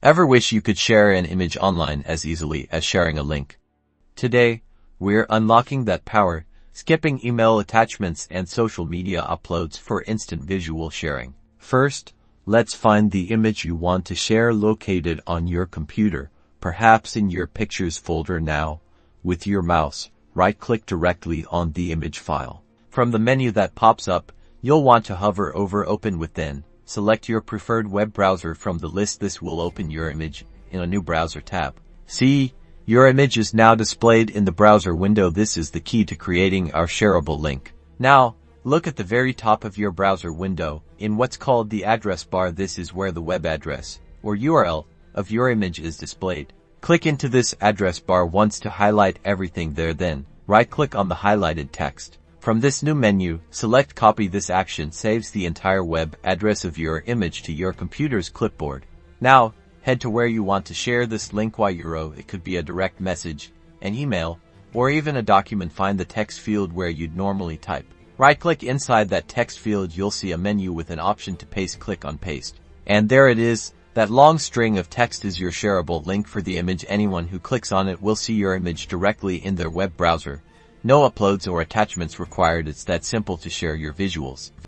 Ever wish you could share an image online as easily as sharing a link? Today, we're unlocking that power, skipping email attachments and social media uploads for instant visual sharing. First, let's find the image you want to share located on your computer, perhaps in your Pictures folder now. With your mouse, right-click directly on the image file. From the menu that pops up, you'll want to hover over Open Within. Select your preferred web browser from the list. This will open your image in a new browser tab. See, your image is now displayed in the browser window. This is the key to creating our shareable link. Now, look at the very top of your browser window, in what's called the address bar. This is where the web address, or URL, of your image is displayed. Click into this address bar once to highlight everything there, then right-click on the highlighted text. From this new menu, select Copy. This action saves the entire web address of your image to your computer's clipboard. Now, head to where you want to share this link. It could be a direct message, an email, or even a document. Find the text field where you'd normally type. Right-click inside that text field. You'll see a menu with an option to paste. Click on Paste. And there it is. That long string of text is your shareable link for the image. Anyone who clicks on it will see your image directly in their web browser. No uploads or attachments required. It's that simple to share your visuals.